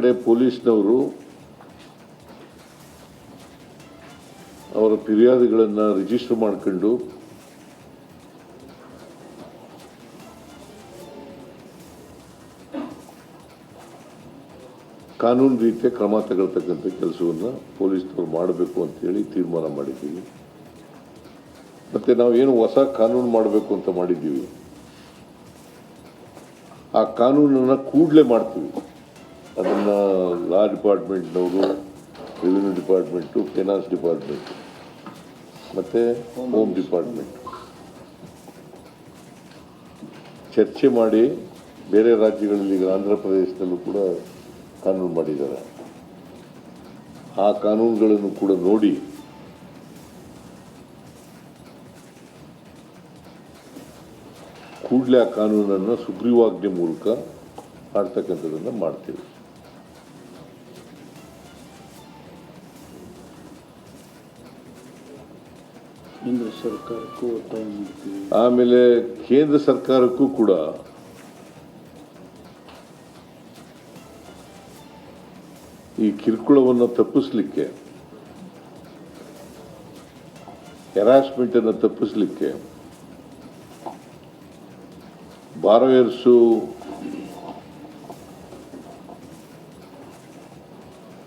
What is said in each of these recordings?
ಕಡೆ ಪೊಲೀಸ್ನವರು ಅವರ ಫಿರ್ಯಾದಿಗಳನ್ನು ರಿಜಿಸ್ಟರ್ ಮಾಡಿಕೊಂಡು ಕಾನೂನು ರೀತಿಯ ಕ್ರಮ ತಗೊಳ್ತಕ್ಕಂಥ ಕೆಲಸವನ್ನು ಪೊಲೀಸ್ನವರು ಮಾಡಬೇಕು ಅಂತೇಳಿ ತೀರ್ಮಾನ ಮಾಡಿದ್ದೀವಿ. ಮತ್ತು ನಾವು ಏನು ಹೊಸ ಕಾನೂನು ಮಾಡಬೇಕು ಅಂತ ಮಾಡಿದ್ದೀವಿ, ಆ ಕಾನೂನನ್ನು ಕೂಡಲೇ ಮಾಡ್ತೀವಿ. ಅದನ್ನು ಲಾ ಡಿಪಾರ್ಟ್ಮೆಂಟ್ನವರು, ರೆವಿನ್ಯೂ ಡಿಪಾರ್ಟ್ಮೆಂಟು, ಫೈನಾನ್ಸ್ ಡಿಪಾರ್ಟ್ಮೆಂಟು ಮತ್ತು ಹೋಮ್ ಡಿಪಾರ್ಟ್ಮೆಂಟ್ ಚರ್ಚೆ ಮಾಡಿ, ಬೇರೆ ರಾಜ್ಯಗಳಲ್ಲಿ ಈಗ ಆಂಧ್ರ ಪ್ರದೇಶದಲ್ಲೂ ಕೂಡ ಕಾನೂನು ಮಾಡಿದ್ದಾರೆ. ಆ ಕಾನೂನುಗಳನ್ನು ಕೂಡ ನೋಡಿ ಕೂಡಲೇ ಆ ಕಾನೂನನ್ನು ಸುಗ್ರೀವಾಜ್ಞೆ ಮೂಲಕ ಮಾಡ್ತಕ್ಕಂಥದ್ದನ್ನು ಮಾಡ್ತೀವಿ. ಕೇಂದ್ರ ಸರ್ಕಾರಕ್ಕೂ ಒತ್ತಾಯ ಮಾಡ್ತೀವಿ. ಆಮೇಲೆ ಕೇಂದ್ರ ಸರ್ಕಾರಕ್ಕೂ ಕೂಡ ಈ ಕಿರುಕುಳವನ್ನು ತಪ್ಪಿಸಲಿಕ್ಕೆ, ಹೆರಾಸ್ಮೆಂಟ್ ಅನ್ನು ತಪ್ಪಿಸಲಿಕ್ಕೆ ಬಾರೋಯರ್ಸು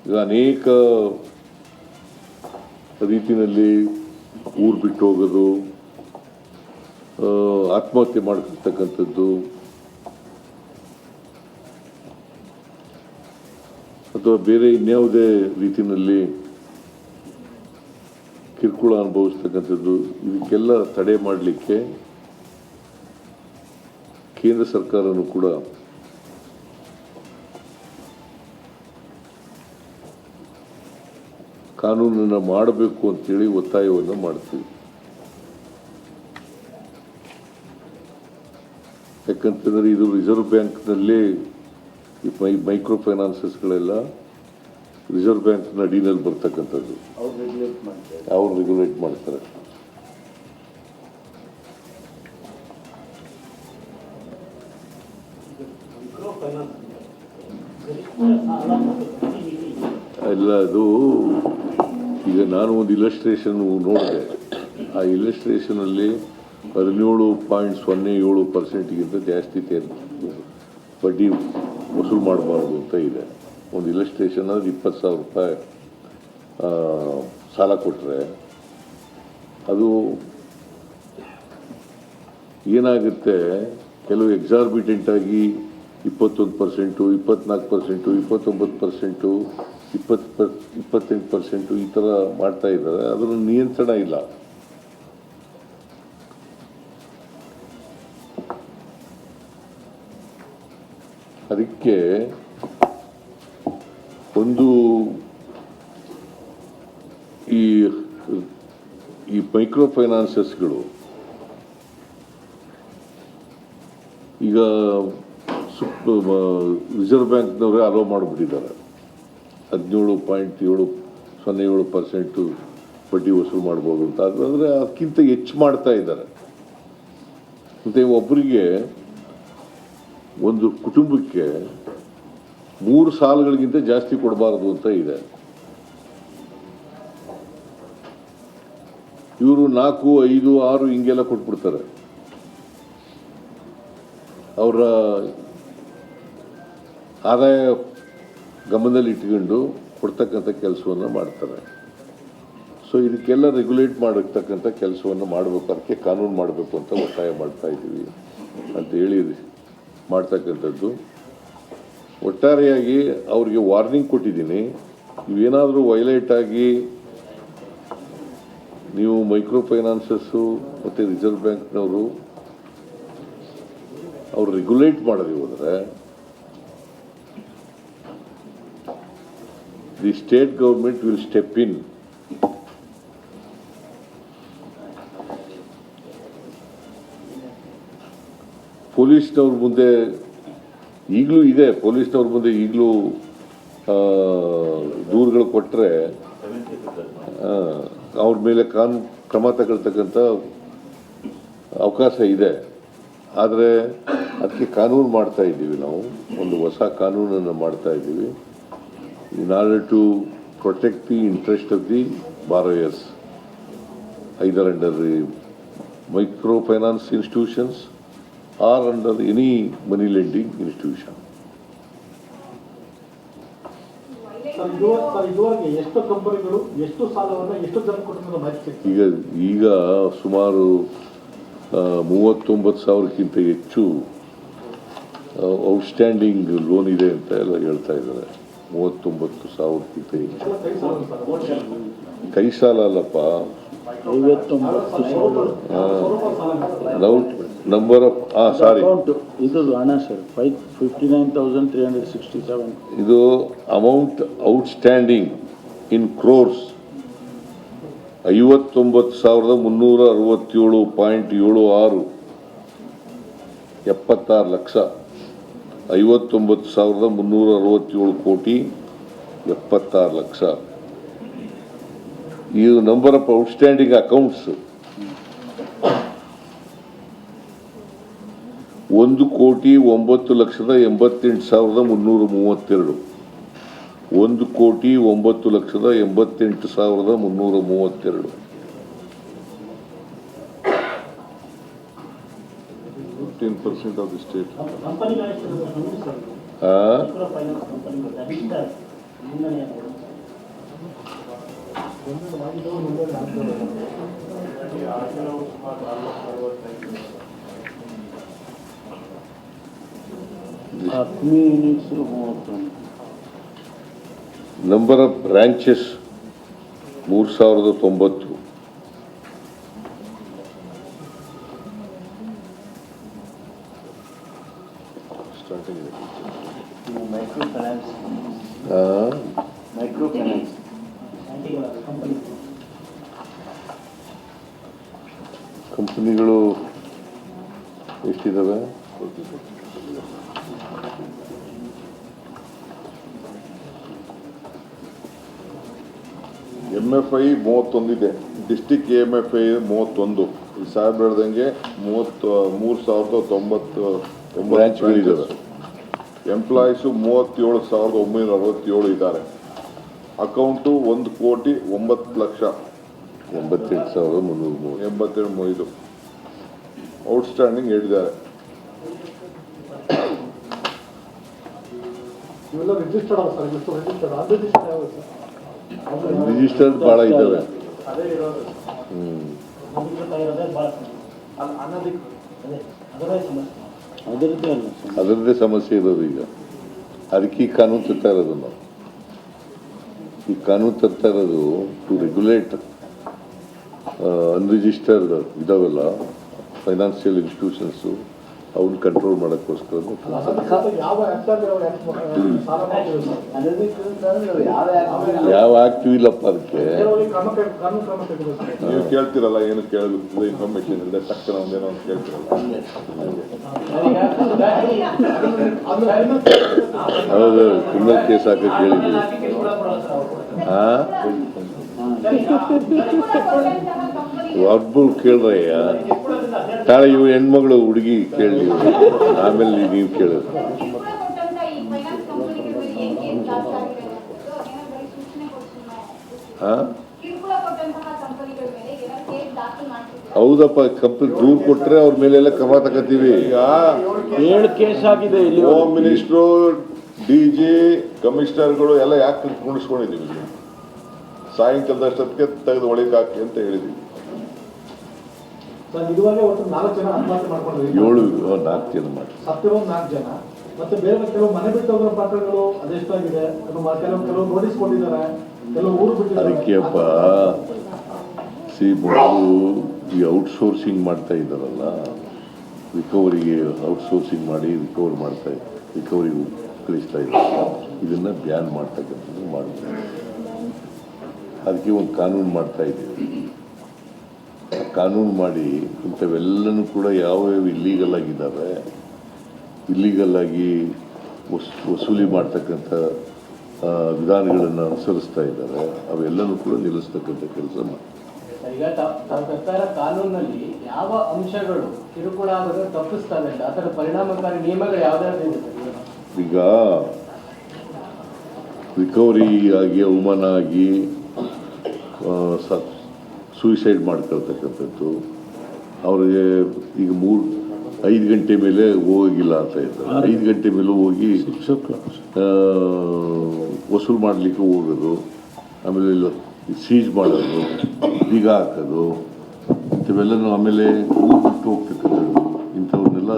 ಈಗ ಅನೇಕ ರೀತಿಯಲ್ಲಿ ಊರು ಬಿಟ್ಟು ಹೋಗೋದು, ಆತ್ಮಹತ್ಯೆ ಮಾಡ್ಕೊಳ್ತಕ್ಕಂಥದ್ದು, ಅಥವಾ ಬೇರೆ ಇನ್ಯಾವುದೇ ರೀತಿಯಲ್ಲಿ ಕಿರುಕುಳ ಅನುಭವಿಸ್ತಕ್ಕಂಥದ್ದು, ಇದಕ್ಕೆಲ್ಲ ತಡೆ ಮಾಡಲಿಕ್ಕೆ ಕೇಂದ್ರ ಸರ್ಕಾರನೂ ಕೂಡ ಕಾನೂನನ್ನು ಮಾಡಬೇಕು ಅಂತೇಳಿ ಒತ್ತಾಯವನ್ನು ಮಾಡ್ತೀವಿ. ಯಾಕಂತಂದರೆ ಇದು ರಿಸರ್ವ್ ಬ್ಯಾಂಕ್ನಲ್ಲಿ ಮೈಕ್ರೋ ಫೈನಾನ್ಸಸ್ಗಳೆಲ್ಲ ರಿಸರ್ವ್ ಬ್ಯಾಂಕ್ನ ಅಡಿನಲ್ಲಿ ಬರ್ತಕ್ಕಂಥದ್ದು, ಅವ್ರು ರೆಗ್ಯುಲೇಟ್ ಮಾಡ್ತಾರೆ. ಎಲ್ಲ ಅದು ಈಗ ನಾನು ಒಂದು ಇಲಸ್ಟ್ರೇಷನ್ ನೋಡಿದೆ. ಆ ಇಲಸ್ಟ್ರೇಷನಲ್ಲಿ 17.07% ಜಾಸ್ತಿ ಬಡ್ಡಿ ವಸೂಲು ಮಾಡಬಾರ್ದು ಅಂತ ಇದೆ. ಒಂದು ಇಲಸ್ಟ್ರೇಷನ್ ಅಂದರೆ 20,000 ರೂಪಾಯಿ ಸಾಲ ಕೊಟ್ಟರೆ ಅದು ಏನಾಗುತ್ತೆ, ಕೆಲವು ಎಕ್ಸಾರ್ಬಿಟೆಂಟ್ ಆಗಿ 21%, 24%, 29%, 28% ಈ ಥರ ಮಾಡ್ತಾ ಇದ್ದಾರೆ. ಅದರ ನಿಯಂತ್ರಣ ಇಲ್ಲ. ಅದಕ್ಕೆ ಒಂದು ಈ ಮೈಕ್ರೋ ಫೈನಾನ್ಸಸ್ಗಳು ಈಗ ರಿಸರ್ವ್ ಬ್ಯಾಂಕ್ನವರೇ ಅಲೋ ಮಾಡಿಬಿಟ್ಟಿದ್ದಾರೆ. 17.07% ಬಡ್ಡಿ ವಸೂಲು ಮಾಡ್ಬೋದು ಅಂತ. ಅಂದರೆ ಅದಕ್ಕಿಂತ ಹೆಚ್ಚು ಮಾಡ್ತಾ ಇದ್ದಾರೆ. ಮತ್ತು ಒಬ್ಬರಿಗೆ, ಒಂದು ಕುಟುಂಬಕ್ಕೆ 3 ಸಾಲಗಳಿಗಿಂತ ಜಾಸ್ತಿ ಕೊಡಬಾರದು ಅಂತ ಇದೆ. ಇವರು 4, 5, 6 ಹಿಂಗೆಲ್ಲ ಕೊಟ್ಬಿಡ್ತಾರೆ. ಅವರ ಆದಾಯ ಗಮನದಲ್ಲಿ ಇಟ್ಕೊಂಡು ಕೊಡ್ತಕ್ಕಂಥ ಕೆಲಸವನ್ನು ಮಾಡ್ತಾರೆ. ಸೊ ಇದಕ್ಕೆಲ್ಲ ರೆಗ್ಯುಲೇಟ್ ಮಾಡತಕ್ಕಂಥ ಕೆಲಸವನ್ನು ಮಾಡಬೇಕು, ಅದಕ್ಕೆ ಕಾನೂನು ಮಾಡಬೇಕು ಅಂತ ಒತ್ತಾಯ ಮಾಡ್ತಾ ಇದ್ದೀವಿ ಅಂತ ಹೇಳಿ ಮಾಡ್ತಕ್ಕಂಥದ್ದು. ಒಟ್ಟಾರೆಯಾಗಿ ಅವ್ರಿಗೆ ವಾರ್ನಿಂಗ್ ಕೊಟ್ಟಿದ್ದೀನಿ. ಇವೇನಾದರೂ ವೈಲೇಟ್ ಆಗಿ ನೀವು ಮೈಕ್ರೋ ಫೈನಾನ್ಸಸ್ಸು ಮತ್ತು ರಿಸರ್ವ್ ಬ್ಯಾಂಕ್ನವರು ಅವ್ರು ರೆಗ್ಯುಲೇಟ್ ಮಾಡದೆ ಹೋದರೆ the state government will step in. ಪೊಲೀಸ್ನವ್ರ ಮುಂದೆ ಈಗಲೂ ಇದೆ, ಪೊಲೀಸ್ನವ್ರ ಮುಂದೆ ಈಗಲೂ ದೂರುಗಳು ಕೊಟ್ಟರೆ ಅವ್ರ ಮೇಲೆ ಕ್ರಮ ತಗೊಳ್ತಕ್ಕಂಥ ಅವಕಾಶ ಇದೆ. ಆದರೆ ಅದಕ್ಕೆ ಕಾನೂನು ಮಾಡ್ತಾ ಇದ್ದೀವಿ. ನಾವು ಒಂದು ಹೊಸ ಕಾನೂನನ್ನು ಮಾಡ್ತಾ ಇದ್ದೀವಿ. in order to protect the interest of the borrowers, either under the microfinance institutions or under any money lending institution. ಇದುವರೆಗೆ ಎಷ್ಟು ಕಂಪನಿಗಳು ಎಷ್ಟು ಸಾಲವನ್ನು ಎಷ್ಟು ಜನ ಕೊಟ್ಟಿರೋ ಮಾಹಿತಿ ಈಗ ಸುಮಾರು 39,000ಕ್ಕಿಂತ ಹೆಚ್ಚು ಔಟ್ಸ್ಟ್ಯಾಂಡಿಂಗ್ ಲೋನ್ ಇದೆ ಅಂತ ಎಲ್ಲ ಹೇಳ್ತಾ ಇದ್ದಾರೆ. 39,000ಕ್ಕಿಂತ ಹೆಚ್ಚು ಕೈ ಸಾಲ ಅಲ್ಲಪ್ಪ, 59,000 ನಂಬರ್ ಆಫ್ ಸಾರಿ ಇದು ಹಣ ಸರ್ 59,367. ಇದು ಅಮೌಂಟ್ ಔಟ್ಸ್ಟ್ಯಾಂಡಿಂಗ್ ಇನ್ ಕ್ರೋರ್ಸ್ 59,367.76 76 ಲಕ್ಷ 59,367 ಕೋಟಿ 76 ಲಕ್ಷ. ಇದು number of outstanding accounts 1,09,88,332. 1,09,88,332. 15% of the state. ಆತ್ಮೀಯ units 31. Number of branches 3,090. Microfinance ಕಂಪನಿಗಳು ಎಷ್ಟಿದಾವೆ? MFI 31 ಇದೆ. District MFI 31. ಈ ಸಾಹೇಬ್ ಹೇಳ್ದಂಗೆ 33,090 ಬ್ರಾಂಚ್ಗಳಿದ್ದಾವೆ. ಎಂಪ್ಲಾಯೀಸು 37,967 ಇದ್ದಾರೆ. ಅಕೌಂಟು 1,09,00,000 88,330. ಔಟ್ಸ್ಟ್ಯಾಂಡಿಂಗ್ ಹೇಳಿದ್ದಾರೆ. ಇವೆಲ್ಲ ರಿಜಿಸ್ಟರ್ಡ್ ಅವ ಸರ್, ಎಷ್ಟು ರಿಜಿಸ್ಟರ್ಡ್ ಅನ್ರಿಜಿಸ್ಟರ್ಡ್ ಯಾವ ಸರ್? ರಿಜಿಸ್ಟರ್ಡ್ ಭಾಳ ಇದ್ದಾವೆ. ಅದೇ ಇರೋದು ಇರೋದೇ ಭಾಳ ಅದರದೇ ಸಮಸ್ಯೆ, ಅದರದ್ದೇ ಅಲ್ಲ ಸರ್. ಅದರದ್ದೇ ಸಮಸ್ಯೆ ಇರೋದು. ಈಗ ಅದಕ್ಕೆ ಈ ಕಾನೂನು ತರ್ತಾ ಇರೋದು ನಾವು. ಈ ಕಾನೂನು ತರ್ತಾ ಇರೋದು ಟು ರೆಗ್ಯುಲೇಟ್ ಅನ್ರಿಜಿಸ್ಟರ್ಡ್ ಇದಾವೆಲ್ಲ ಫೈನಾನ್ಷಿಯಲ್ ಇನ್ಸ್ಟಿಟ್ಯೂಷನ್ಸು, ಅವನ್ನ ಕಂಟ್ರೋಲ್ ಮಾಡೋಕ್ಕೋಸ್ಕರ. ಯಾವ ಆ್ಯಕ್ಟಲ್ಲಿ ಸಾಲ ಮಾಡ್ತೀವಿ ಸರ್? ಯಾವ ಆಕ್ಟಿವ್ ಇಲ್ಲಪ್ಪ ಅದಕ್ಕೆ. ಕಾನೂನು ಕ್ರಮ ತೆಗೆದು ನೀವು ಕೇಳ್ತಿರಲ್ಲ, ಏನು ಕೇಳಬೇಕು ಇನ್ಫಾರ್ಮೇಶನ್ ಇಲ್ಲದೆ ತಕ್ಷಣ ಒಂದೇನೋ ಅಂತ ಕೇಳ್ತಿರಲ್ಲ. ಹೌದು, ಕ್ರಿಮಿನಲ್ ಕೇಸ್ ಹಾಕಕ್ಕೆ ಹೇಳಿದ್ವಿ. ಒಬ್ಬರು ಕೇಳ್ರಯ್ಯ, ತಾಳೆ ಇವು ಹೆಣ್ಮಗಳು ಹುಡುಗಿ ಕೇಳಿ, ಆಮೇಲೆ ನೀವು ಕೇಳೋದು. ಹೌದಪ್ಪ, ಕಂಪ್ನಿ ದೂರು ಕೊಟ್ರೆ ಅವ್ರ ಮೇಲೆಲ್ಲ ಕ್ರಮ ತಗೋತೀವಿ. ಈಗ 7 ಕೇಸ್ ಆಗಿದೆ ಇಲ್ಲಿ. ಹೋಮ್ ಮಿನಿಸ್ಟ್ರು, DG, ಕಮಿಷನರ್ಗಳು ಎಲ್ಲ ಯಾಕೆ ಕುಣಿಸ್ಕೊಂಡಿದ್ದೀವಿ? ಸಾಯಂಕಾಲದಷ್ಟೊತ್ತಿಗೆ ತೆಗೆದು ಒಳಗೆ ಹಾಕಿ ಅಂತ ಹೇಳಿದ್ವಿ. ಸರ್ ಇದುವರೆಗೆ ಒಟ್ಟು 4 ಜನ ಆತ್ಮಹತ್ಯೆ ಮಾಡ್ಕೊಂಡ್ರಿ. 4 ಜನ ಮಾಡಿ ಸತ್ತಿರೋದು 4 ಜನ. ಮತ್ತೆ ಬೇರೆ ಕೆಲವು ಮನೆ ಬಿಟ್ಟು ಹೋಗಿರೋ ಪ್ರಕರಣಗಳು ಅದೆಷ್ಟಾಗಿದೆ? ಕೆಲವು ನೋಟಿಸ್ ಕೊಟ್ಟಿದ್ದಾರೆ, ಕೆಲವು ಊರು ಬಿಟ್ಟಿದ್ದಾರೆ. ಅದಕ್ಕೆಪ್ಪ ಮೊದಲು ಈ ಔಟ್ಸೋರ್ಸಿಂಗ್ ಮಾಡ್ತಾ ಇದ್ದಾರಲ್ಲ, ರಿಕವರಿಗೆ ಔಟ್ಸೋರ್ಸಿಂಗ್ ಮಾಡಿ ರಿಕವರಿಗೆ ಕಳಿಸ್ತಾ ಇದ್ದಾರೆ. ಇದನ್ನು ಬ್ಯಾನ್ ಮಾಡ್ತಕ್ಕಂಥದ್ದು ಮಾಡ್ತಾರೆ. ಅದಕ್ಕೆ ಒಂದು ಕಾನೂನು ಮಾಡ್ತಾ ಇದ್ದೀವಿ. ಕಾನೂನು ಮಾಡಿ ಇಂಥವೆಲ್ಲನೂ ಕೂಡ ಯಾವ್ಯಾವ ಇಲ್ಲೀಗಲ್ ಆಗಿದ್ದಾವೆ, ಇಲ್ಲೀಗಲ್ ಆಗಿ ವಸೂಲಿ ಮಾಡ್ತಕ್ಕಂಥ ವಿಧಾನಗಳನ್ನು ಅನುಸರಿಸ್ತಾ ಇದ್ದಾರೆ, ಅವೆಲ್ಲನೂ ಕೂಡ ನಿಲ್ಲಿಸ್ತಕ್ಕಂಥ ಕೆಲಸ ಮಾಡ್ತಾರೆ. ಈಗ ತಾವು ಸರ್ಕಾರ ಕಾನೂನಲ್ಲಿ ಯಾವ ಅಂಶಗಳು ಕಿರುಕುಳ ಆಗೋದು ತಪ್ಪಿಸ್ತವೆ ಅಂತ, ಅದರ ಪರಿಣಾಮಕಾರಿ ನಿಯಮಗಳು ಯಾವ್ದಾದ್ರು ಇದೆ? ಈಗ ರಿಕವರಿ ಆಗಿ ಅವಮಾನ ಆಗಿ ಸೂಯಿಸೈಡ್ ಮಾಡ್ಕೊಳ್ತಕ್ಕಂಥದ್ದು, ಅವ್ರಿಗೆ ಈಗ 5 ಗಂಟೆ ಮೇಲೆ ಹೋಗಿಲ್ಲ ಅಂತ ಇದ್ದಾರೆ. 5 ಗಂಟೆ ಮೇಲೆ ಹೋಗಿ ವಸೂಲು ಮಾಡಲಿಕ್ಕೆ ಹೋಗೋದು, ಆಮೇಲೆ ಸೀಜ್ ಮಾಡೋದು, ಬೀಗ ಹಾಕೋದು, ಇಂಥವೆಲ್ಲನೂ, ಆಮೇಲೆ ಊರು ಬಿಟ್ಟು ಹೋಗ್ತಕ್ಕಂಥದ್ದು, ಇಂಥವನ್ನೆಲ್ಲ